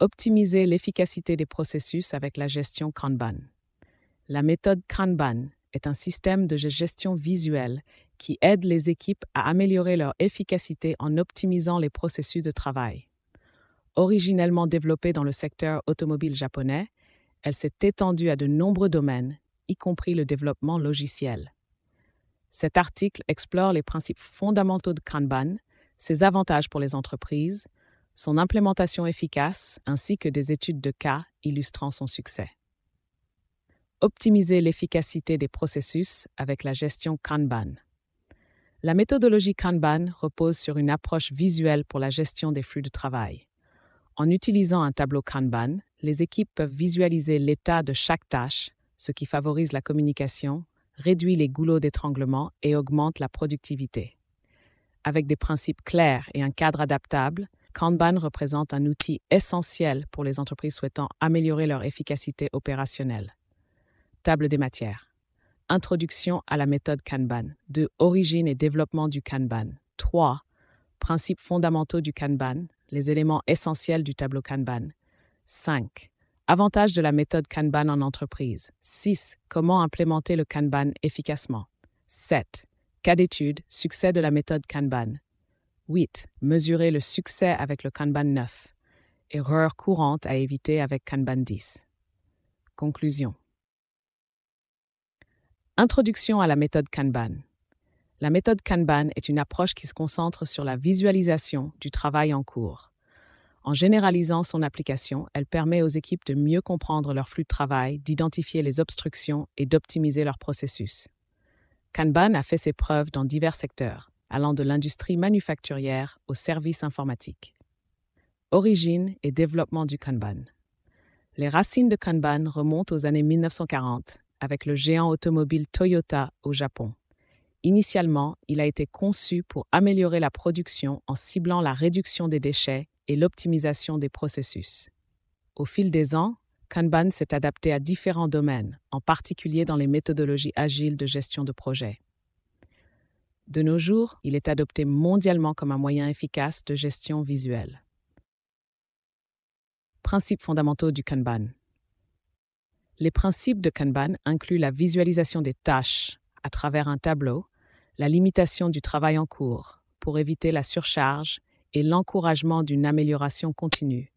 Optimiser l'efficacité des processus avec la gestion Kanban. La méthode Kanban est un système de gestion visuelle qui aide les équipes à améliorer leur efficacité en optimisant les processus de travail. Originellement développée dans le secteur automobile japonais, elle s'est étendue à de nombreux domaines, y compris le développement logiciel. Cet article explore les principes fondamentaux de Kanban, ses avantages pour les entreprises, son implémentation efficace ainsi que des études de cas illustrant son succès. Optimiser l'efficacité des processus avec la gestion Kanban. La méthodologie Kanban repose sur une approche visuelle pour la gestion des flux de travail. En utilisant un tableau Kanban, les équipes peuvent visualiser l'état de chaque tâche, ce qui favorise la communication, réduit les goulots d'étranglement et augmente la productivité. Avec des principes clairs et un cadre adaptable, Kanban représente un outil essentiel pour les entreprises souhaitant améliorer leur efficacité opérationnelle. Table des matières. Introduction à la méthode Kanban. 2. Origine et développement du Kanban. 3. Principes fondamentaux du Kanban, les éléments essentiels du tableau Kanban. 5. Avantages de la méthode Kanban en entreprise. 6. Comment implémenter le Kanban efficacement. 7. Cas d'étude, succès de la méthode Kanban. 8. Mesurer le succès avec le Kanban 9. Erreurs courantes à éviter avec Kanban 10. Conclusion. Introduction à la méthode Kanban. La méthode Kanban est une approche qui se concentre sur la visualisation du travail en cours. En généralisant son application, elle permet aux équipes de mieux comprendre leur flux de travail, d'identifier les obstructions et d'optimiser leur processus. Kanban a fait ses preuves dans divers secteurs, allant de l'industrie manufacturière aux services informatiques. Origine et développement du Kanban. Les racines de Kanban remontent aux années 1940, avec le géant automobile Toyota au Japon. Initialement, il a été conçu pour améliorer la production en ciblant la réduction des déchets et l'optimisation des processus. Au fil des ans, Kanban s'est adapté à différents domaines, en particulier dans les méthodologies agiles de gestion de projet. De nos jours, il est adopté mondialement comme un moyen efficace de gestion visuelle. Principes fondamentaux du Kanban. Les principes de Kanban incluent la visualisation des tâches à travers un tableau, la limitation du travail en cours pour éviter la surcharge et l'encouragement d'une amélioration continue.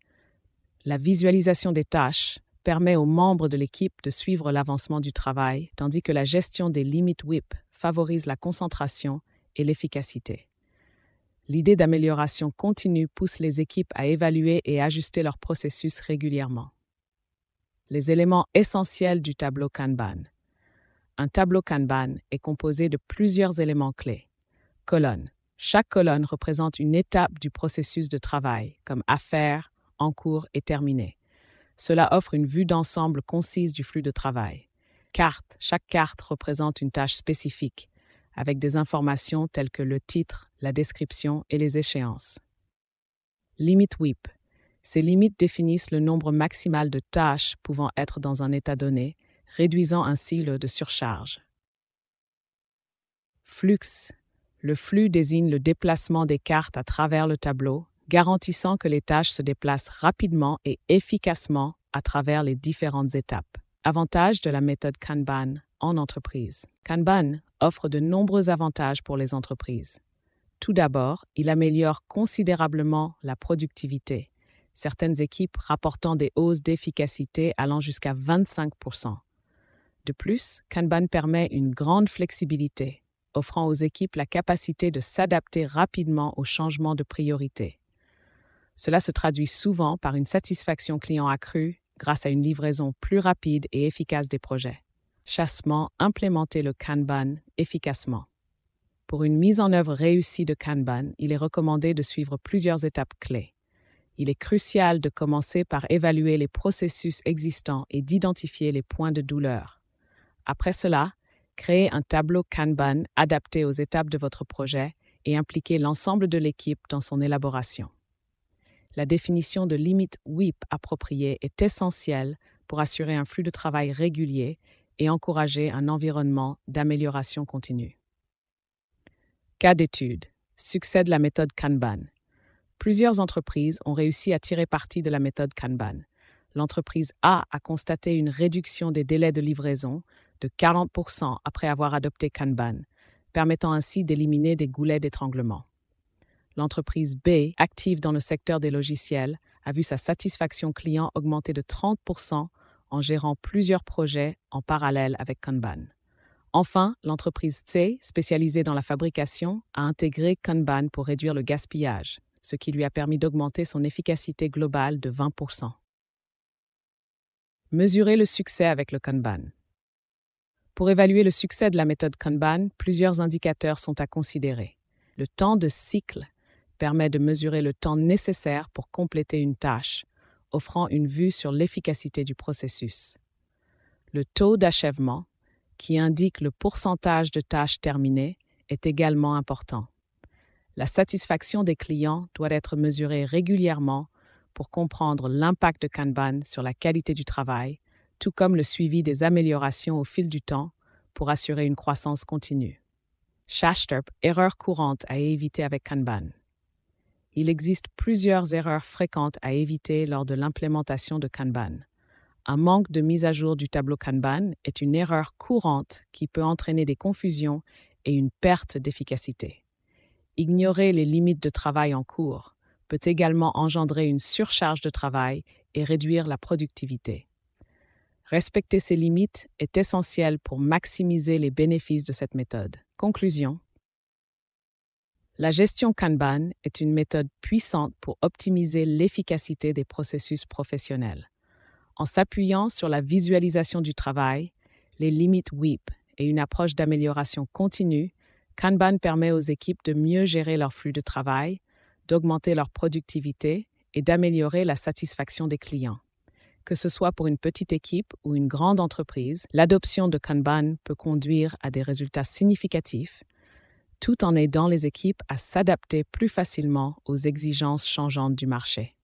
La visualisation des tâches permet aux membres de l'équipe de suivre l'avancement du travail, tandis que la gestion des limites WIP favorise la concentration et l'efficacité. L'idée d'amélioration continue pousse les équipes à évaluer et ajuster leur processus régulièrement. Les éléments essentiels du tableau Kanban. Un tableau Kanban est composé de plusieurs éléments clés. Colonnes. Chaque colonne représente une étape du processus de travail, comme affaire, en cours et terminé. Cela offre une vue d'ensemble concise du flux de travail. Carte. Chaque carte représente une tâche spécifique, avec des informations telles que le titre, la description et les échéances. Limite WIP. Ces limites définissent le nombre maximal de tâches pouvant être dans un état donné, réduisant ainsi le de surcharge. Flux. Le flux désigne le déplacement des cartes à travers le tableau, garantissant que les tâches se déplacent rapidement et efficacement à travers les différentes étapes. Avantages de la méthode Kanban en entreprise. Kanban offre de nombreux avantages pour les entreprises. Tout d'abord, il améliore considérablement la productivité, certaines équipes rapportant des hausses d'efficacité allant jusqu'à 25%. De plus, Kanban permet une grande flexibilité, offrant aux équipes la capacité de s'adapter rapidement aux changements de priorité. Cela se traduit souvent par une satisfaction client accrue grâce à une livraison plus rapide et efficace des projets. Chassement, implémenter le Kanban efficacement. Pour une mise en œuvre réussie de Kanban, il est recommandé de suivre plusieurs étapes clés. Il est crucial de commencer par évaluer les processus existants et d'identifier les points de douleur. Après cela, créez un tableau Kanban adapté aux étapes de votre projet et impliquez l'ensemble de l'équipe dans son élaboration. La définition de limites WIP appropriées est essentielle pour assurer un flux de travail régulier et encourager un environnement d'amélioration continue. Cas d'étude. Succès de la méthode Kanban. Plusieurs entreprises ont réussi à tirer parti de la méthode Kanban. L'entreprise A a constaté une réduction des délais de livraison de 40% après avoir adopté Kanban, permettant ainsi d'éliminer des goulets d'étranglement. L'entreprise B, active dans le secteur des logiciels, a vu sa satisfaction client augmenter de 30% en gérant plusieurs projets en parallèle avec Kanban. Enfin, l'entreprise C, spécialisée dans la fabrication, a intégré Kanban pour réduire le gaspillage, ce qui lui a permis d'augmenter son efficacité globale de 20%. Mesurer le succès avec le Kanban. Pour évaluer le succès de la méthode Kanban, plusieurs indicateurs sont à considérer. Le temps de cycle permet de mesurer le temps nécessaire pour compléter une tâche, offrant une vue sur l'efficacité du processus. Le taux d'achèvement, qui indique le pourcentage de tâches terminées, est également important. La satisfaction des clients doit être mesurée régulièrement pour comprendre l'impact de Kanban sur la qualité du travail, tout comme le suivi des améliorations au fil du temps pour assurer une croissance continue. Shashterp, erreur courante à éviter avec Kanban. Il existe plusieurs erreurs fréquentes à éviter lors de l'implémentation de Kanban. Un manque de mise à jour du tableau Kanban est une erreur courante qui peut entraîner des confusions et une perte d'efficacité. Ignorer les limites de travail en cours peut également engendrer une surcharge de travail et réduire la productivité. Respecter ces limites est essentiel pour maximiser les bénéfices de cette méthode. Conclusion. La gestion Kanban est une méthode puissante pour optimiser l'efficacité des processus professionnels. En s'appuyant sur la visualisation du travail, les limites WIP et une approche d'amélioration continue, Kanban permet aux équipes de mieux gérer leur flux de travail, d'augmenter leur productivité et d'améliorer la satisfaction des clients. Que ce soit pour une petite équipe ou une grande entreprise, l'adoption de Kanban peut conduire à des résultats significatifs, tout en aidant les équipes à s'adapter plus facilement aux exigences changeantes du marché.